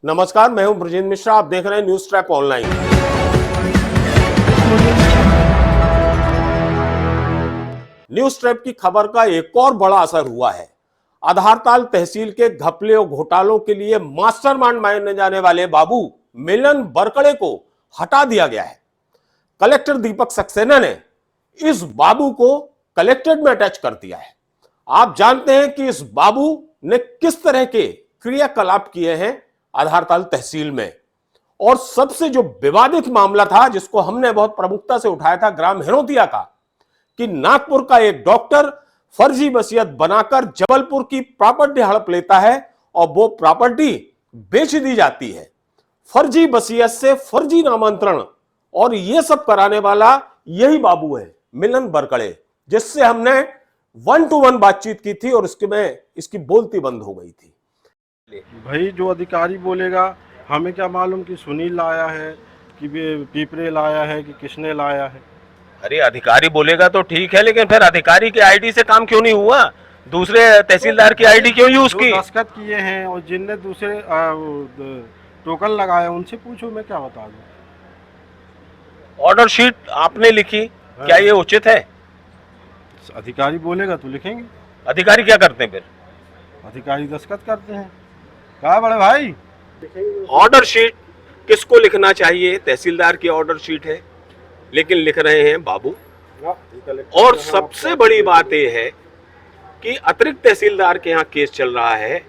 नमस्कार, मैं हूं ब्रजेंद्र मिश्रा। आप देख रहे हैं news track online. News track की खबर का एक और बड़ा असर हुआ है। आधारताल तहसील के घपले और घोटालों के लिए मास्टरमाइंड माने जाने वाले बाबू मिलन बरकड़े को हटा दिया गया है। कलेक्टर दीपक सक्सेना ने इस बाबू को कलेक्ट्रेट में अटैच कर दिया है। आप जानते हैं कि इस बाबू ने किस तरह के क्रियाकलाप किए हैं आधारताल तहसील में। और सबसे जो विवादित मामला था, जिसको हमने बहुत प्रमुखता से उठाया था, ग्राम हिरोतिया का, कि नागपुर का एक डॉक्टर फर्जी वसीयत बनाकर जबलपुर की प्रॉपर्टी हड़प लेता है और वो प्रॉपर्टी बेच दी जाती है। फर्जी वसीयत से फर्जी नामांतरण और ये सब कराने वाला यही बाबू है, मिलन बरकड़े, जिससे हमने 1-to-1 बातचीत की थी और इसकी बोलती बंद हो गई थी। भाई जो अधिकारी बोलेगा, हमें क्या मालूम कि सुनील लाया है कि पीपरे लाया है कि किसने लाया है। अरे अधिकारी बोलेगा तो ठीक है, लेकिन फिर अधिकारी के आईडी से काम क्यों नहीं हुआ? दूसरे तहसीलदार की आईडी क्यों यूज की? दस्तखत किए हैं और जिनने दूसरे टोकन लगाया उनसे पूछो, मैं क्या बता दूं। ऑर्डर शीट आपने लिखी, क्या ये उचित है? अधिकारी बोलेगा तो लिखेंगे। अधिकारी क्या करते हैं फिर? अधिकारी दस्तखत करते हैं। कहा बड़े भाई, ऑर्डर शीट किसको लिखना चाहिए? तहसीलदार की ऑर्डर शीट है, लेकिन लिख रहे हैं बाबू। और सबसे बड़ी बात यह है कि अतिरिक्त तहसीलदार के यहाँ केस चल रहा है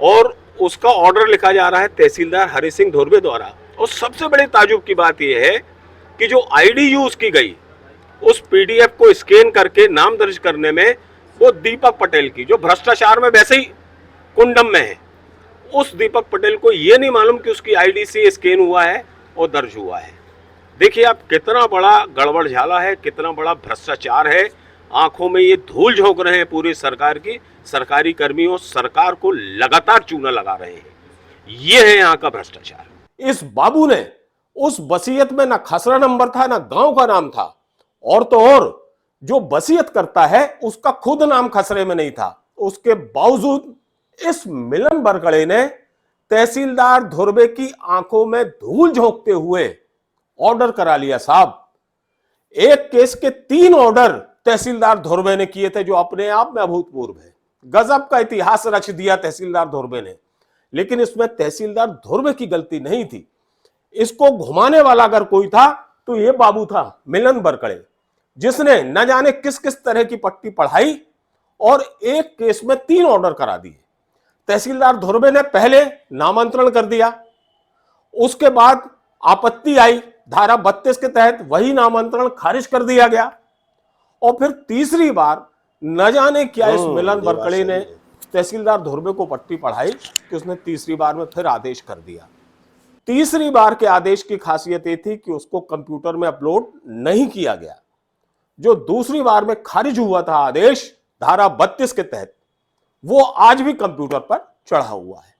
और उसका ऑर्डर लिखा जा रहा है तहसीलदार हरि सिंह धुर्वे द्वारा। और सबसे बड़ी ताजुब की बात यह है कि जो आईडी यूज की गई, उस पीडीएफ को स्कैन करके नाम दर्ज करने में वो दीपक पटेल की, जो भ्रष्टाचार में वैसे ही कुंडम में है, उस दीपक पटेल को ये नहीं मालूम कि उसकी आईडी से स्कैन हुआ है और दर्ज हुआ है। देखिए आप, कितना बड़ा गड़बड़ झाला है, कितना बड़ा भ्रष्टाचार है। आंखों में ये धूल झोंक रहे हैं पूरी सरकार की। सरकारी कर्मियों, सरकार को लगातार चूना लगा रहे हैं। ये है यहाँ का भ्रष्टाचार। इस बाबू ने उस वसीयत में ना खसरा नंबर था, ना गांव का नाम था, और तो और जो वसीयत करता है उसका खुद नाम खसरे में नहीं था। उसके बावजूद इस मिलन बरकड़े ने तहसीलदार धुर्वे की आंखों में धूल झोंकते हुए ऑर्डर करा लिया। साहब, एक केस के 3 ऑर्डर तहसीलदार धुर्वे ने किए थे, जो अपने आप में अभूतपूर्व है। गजब का इतिहास रच दिया तहसीलदार धुर्वे ने। लेकिन इसमें तहसीलदार धुर्वे की गलती नहीं थी। इसको घुमाने वाला अगर कोई था तो यह बाबू था, मिलन बरकड़े, जिसने न जाने किस किस तरह की पट्टी पढ़ाई और एक केस में 3 ऑर्डर करा दिए। तहसीलदार धुर्वे ने पहले नामांतरण कर दिया, उसके बाद आपत्ति आई, धारा 32 के तहत वही नामांतरण खारिज कर दिया गया, और फिर तीसरी बार न जाने क्या इस मिलन बरकड़े ने तहसीलदार धुर्वे को पट्टी पढ़ाई कि उसने तीसरी बार में फिर आदेश कर दिया। तीसरी बार के आदेश की खासियत यह थी कि उसको कंप्यूटर में अपलोड नहीं किया गया। जो दूसरी बार में खारिज हुआ था आदेश धारा 32 के तहत, वो आज भी कंप्यूटर पर चढ़ा हुआ है।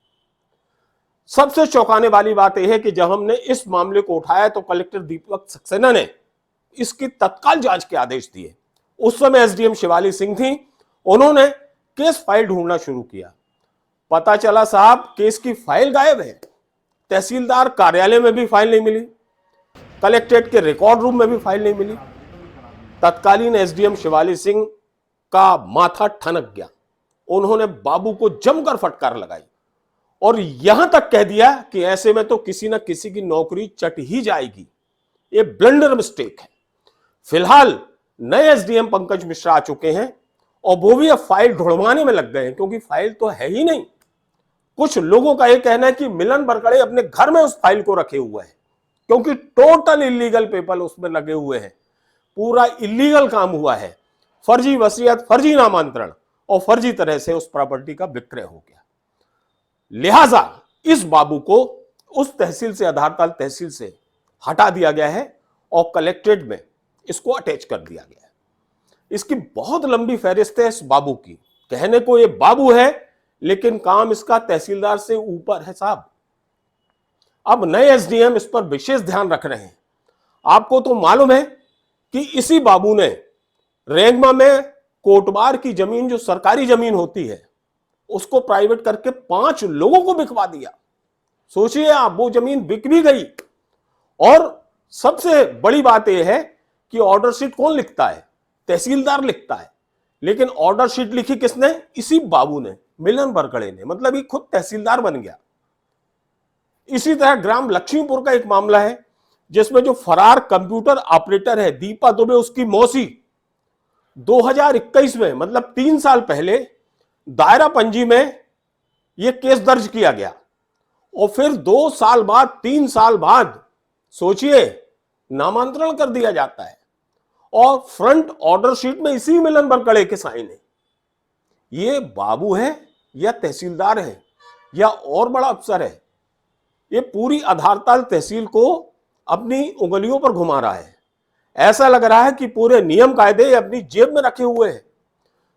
सबसे चौंकाने वाली बात यह है कि जब हमने इस मामले को उठाया तो कलेक्टर दीपक सक्सेना ने इसकी तत्काल जांच के आदेश दिए। उस समय एसडीएम शिवाली सिंह थी, उन्होंने केस फाइल ढूंढना शुरू किया। पता चला साहब, केस की फाइल गायब है। तहसीलदार कार्यालय में भी फाइल नहीं मिली, कलेक्ट्रेट के रिकॉर्ड रूम में भी फाइल नहीं मिली। तत्कालीन एसडीएम शिवाली सिंह का माथा ठनक गया। उन्होंने बाबू को जमकर फटकार लगाई और यहां तक कह दिया कि ऐसे में तो किसी न किसी की नौकरी चट ही जाएगी। ये ब्लंडर मिस्टेक है। फिलहाल नए एसडीएम पंकज मिश्रा आ चुके हैं और वो भी अब फाइल ढूंढवाने में लग गए हैं, क्योंकि फाइल तो है ही नहीं। कुछ लोगों का यह कहना है कि मिलन बरकड़े अपने घर में उस फाइल को रखे हुए हैं, क्योंकि टोटल इलीगल पेपर उसमें लगे हुए हैं। पूरा इलीगल काम हुआ है। फर्जी वसीयत, फर्जी नामांतरण और फर्जी तरह से उस प्रॉपर्टी का विक्रय हो गया। लिहाजा इस बाबू को उस तहसील से, आधारताल तहसील से हटा दिया गया है और कलेक्ट्रेट में इसको अटैच कर दिया गया है। इसकी बहुत लंबी फहरिस्त है इस बाबू की। कहने को ये बाबू है, लेकिन काम इसका तहसीलदार से ऊपर है साहब। अब नए एसडीएम इस पर विशेष ध्यान रख रहे हैं। आपको तो मालूम है कि इसी बाबू ने रेगमा में कोटबार की जमीन, जो सरकारी जमीन होती है, उसको प्राइवेट करके 5 लोगों को बिकवा दिया। सोचिए आप, वो जमीन बिक भी गई। और सबसे बड़ी बात यह है कि ऑर्डर शीट कौन लिखता है? तहसीलदार लिखता है। लेकिन ऑर्डर शीट लिखी किसने? इसी बाबू ने, मिलन बरकड़े ने। मतलब ये खुद तहसीलदार बन गया। इसी तरह ग्राम लक्ष्मीपुर का एक मामला है जिसमें जो फरार कंप्यूटर ऑपरेटर है दीपा दुबे, उसकी मौसी, 2021 में मतलब 3 साल पहले दायरा पंजी में यह केस दर्ज किया गया। और फिर 2 साल बाद, 3 साल बाद सोचिए नामांतरण कर दिया जाता है और फ्रंट ऑर्डर शीट में इसी मिलन बरकड़े के साइन है। ये बाबू है या तहसीलदार है या और बड़ा अफसर है? ये पूरी आधारताल तहसील को अपनी उंगलियों पर घुमा रहा है। ऐसा लग रहा है कि पूरे नियम कायदे अपनी जेब में रखे हुए हैं।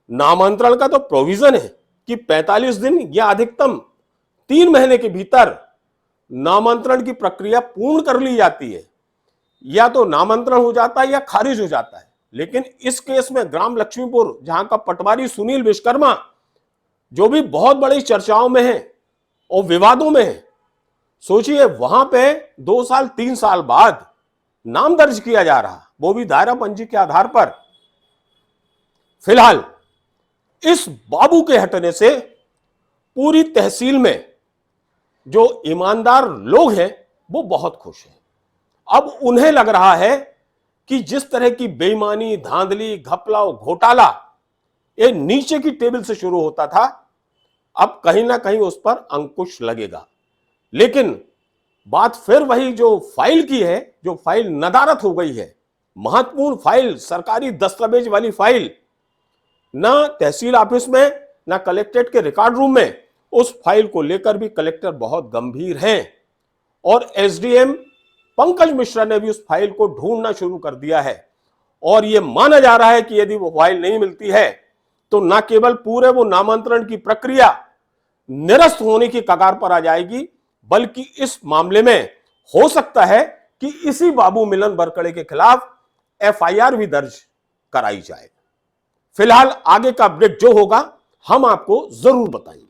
नामांतरण का तो प्रोविजन है कि 45 दिन या अधिकतम 3 महीने के भीतर नामांतरण की प्रक्रिया पूर्ण कर ली जाती है। या तो नामांतरण हो जाता है या खारिज हो जाता है। लेकिन इस केस में ग्राम लक्ष्मीपुर, जहां का पटवारी सुनील विश्वकर्मा, जो भी बहुत बड़ी चर्चाओं में है और विवादों में है, सोचिए वहां पे 2 साल 3 साल बाद नाम दर्ज किया जा रहा, वो भी दायरा पंजी के आधार पर। फिलहाल इस बाबू के हटने से पूरी तहसील में जो ईमानदार लोग हैं वो बहुत खुश हैं। अब उन्हें लग रहा है कि जिस तरह की बेईमानी, धांधली, घपला और घोटाला ये नीचे की टेबल से शुरू होता था, अब कहीं ना कहीं उस पर अंकुश लगेगा। लेकिन बात फिर वही जो फाइल की है, जो फाइल नदारत हो गई है, महत्वपूर्ण फाइल, सरकारी दस्तावेज वाली फाइल, ना तहसील ऑफिस में ना कलेक्ट्रेट के रिकॉर्ड रूम में, उस फाइल को लेकर भी कलेक्टर बहुत गंभीर हैं। और एसडीएम पंकज मिश्रा ने भी उस फाइल को ढूंढना शुरू कर दिया है। और यह माना जा रहा है कि यदि वो फाइल नहीं मिलती है तो न केवल पूरे वो नामांतरण की प्रक्रिया निरस्त होने की कगार पर आ जाएगी, बल्कि इस मामले में हो सकता है कि इसी बाबू मिलन बरकड़े के खिलाफ एफआईआर भी दर्ज कराई जाए। फिलहाल आगे का अपडेट जो होगा हम आपको जरूर बताएंगे।